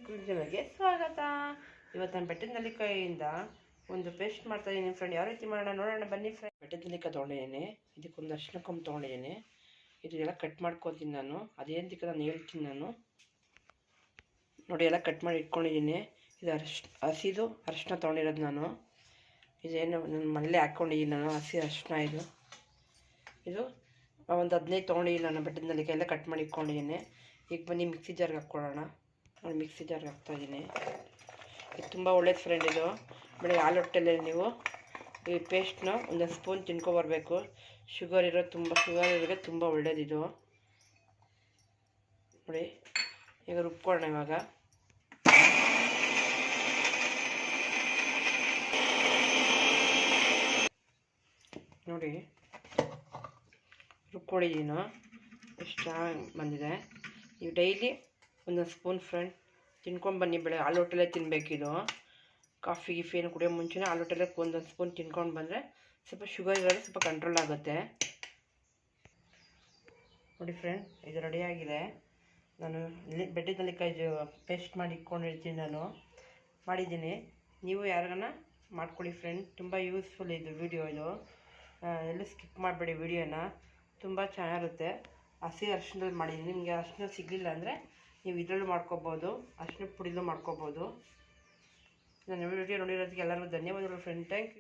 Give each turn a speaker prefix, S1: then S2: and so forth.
S1: Cooking ಸ್ವಾಗತ. ಇವತ್ತು ನಾನು ಬೆಟ್ಟದ ನೆಲ್ಲಿಕಾಯಿಯಿಂದ ಒಂದು ಪೇಸ್ಟ್ ಮಾಡ್ತಾ ಇದ್ದೀನಿ ಫ್ರೆಂಡ್. ಯಾವ ರೀತಿ ಮಾಡೋಣ ನೋಡೋಣ ಬನ್ನಿ ಫ್ರೆಂಡ್. ಬೆಟ್ಟದ ನೆಲ್ಲಿಕಾಯಿ ತೊಗೊಂಡಿದ್ದೀನಿ, ಇದಕ್ಕೊಂದು ಅರಿಶಿನ ಕೊಂಬು ತೊಗೊಂಡಿದ್ದೀನಿ. ಇದೆಲ್ಲ ಕಟ್ ಮಾಡ್ಕೊತೀನಿ ನಾನು. ಅದೇಂತಕ್ಕೆ ನಾನು ಹೇಳ್ತೀನಿ ನಾನು. ನೋಡಿ ಎಲ್ಲ ಕಟ್ ಮಾಡಿ ಇಟ್ಕೊಂಡಿದ್ದೀನಿ. ಇದು ಹಸಿದು ಅರಿಶಿನ ತೊಗೊಂಡಿರೋದು ನಾನು. ಇದೇನು ನನ್ನ ಮನೇಲೆ ಹಾಕ್ಕೊಂಡಿದ್ದೀನಿ ನಾನು, ಹಸಿ ಅರಿಶಿನ. ಇದು ಒಂದು 15 ತೊಗೊಂಡಿದ್ದೀನಿ ನಾನು. ಬೆಟ್ಟದ ನೆಲ್ಲಿಕಾಯಿ ಎಲ್ಲ ಕಟ್ ಮಾಡಿ ಇಟ್ಕೊಂಡಿದ್ದೀನಿ. ಈಗ ಬನ್ನಿ ಮಿಕ್ಸಿ ಜಾರ್ಗೆ ಹಾಕ್ಕೊಳ್ಳೋಣ. ನಾನು ಮಿಕ್ಸಿ ಜಾರ್ಗೆ ಹಾಕ್ತಾಯಿದ್ದೀನಿ. ಇದು ತುಂಬ ಒಳ್ಳೇದು ಫ್ರೆಂಡ್. ಇದು ಬೆಳಗ್ಗೆ ಹಾಲು ಹೊಟ್ಟೆಲ್ಲೇ ನೀವು ಈ ಪೇಸ್ಟ್ನ ಒಂದು ಸ್ಪೂನ್ ತಿನ್ಕೊಬರ್ಬೇಕು. ಶುಗರ್ ಇರೋರಿಗೆ ತುಂಬ ಒಳ್ಳೇದಿದು ನೋಡಿ. ಈಗ ರುಬ್ಕೊಳ್ಳೋಣ. ಇವಾಗ ನೋಡಿ ರುಬ್ಕೊಂಡಿದ್ದೀನ ಎಷ್ಟು ಚೆನ್ನಾಗಿ ಬಂದಿದೆ. ನೀವು ಡೈಲಿ ಒಂದೊಂದು ಸ್ಪೂನ್ ಫ್ರೆಂಡ್ ತಿನ್ಕೊಂಡು ಬನ್ನಿ. ಬೆಳಗ್ಗೆ ಹಾಲು ಹೊಟ್ಟೆಲ್ಲೇ ತಿನ್ನಬೇಕಿದು. ಕಾಫಿ ಗಿಫಿಯನ್ನು ಕುಡಿಯೋ ಮುಂಚೆನೇ ಹಾಲು ಹೊಟ್ಟೆಲ್ಲೇ ಒಂದೊಂದು ಸ್ಪೂನ್ ತಿನ್ಕೊಂಡು ಬಂದರೆ ಸ್ವಲ್ಪ ಶುಗರ್ ಇರೋದು ಸ್ವಲ್ಪ ಕಂಟ್ರೋಲ್ ಆಗುತ್ತೆ. ನೋಡಿ ಫ್ರೆಂಡ್, ಇದು ರೆಡಿಯಾಗಿದೆ. ನಾನು ಬೆಟ್ಟದ ನೆಲ್ಲಿಕಾಯಿ ಪೇಸ್ಟ್ ಮಾಡಿ ಇಟ್ಕೊಂಡಿರ್ತೀನಿ, ನಾನು ಮಾಡಿದ್ದೀನಿ. ನೀವು ಯಾರಿಗಾನ ಮಾಡ್ಕೊಳ್ಳಿ ಫ್ರೆಂಡ್. ತುಂಬ ಯೂಸ್ಫುಲ್ ಇದು ವಿಡಿಯೋ. ಇದು ಎಲ್ಲೂ ಸ್ಕಿಪ್ ಮಾಡಬೇಡಿ ವಿಡಿಯೋನ, ತುಂಬ ಚೆನ್ನಾಗಿರುತ್ತೆ. ಹಸಿ ಅರಿಶಿನದಲ್ಲಿ ಮಾಡಿದ್ದೀನಿ. ನಿಮಗೆ ಅರಿಶಿನ ಸಿಗಲಿಲ್ಲ ಅಂದರೆ ನೀವು ಇದರಲ್ಲೂ ಮಾಡ್ಕೋಬೋದು, ಅರಿಶಿನ ಪುಡಿಲೂ ಮಾಡ್ಕೋಬೋದು. ನಾನು ವಿಡಿಯೋ ನೋಡಿರೋದಕ್ಕೆ ಎಲ್ಲರಿಗೂ ಧನ್ಯವಾದಗಳು ಫ್ರೆಂಡ್. Thank you.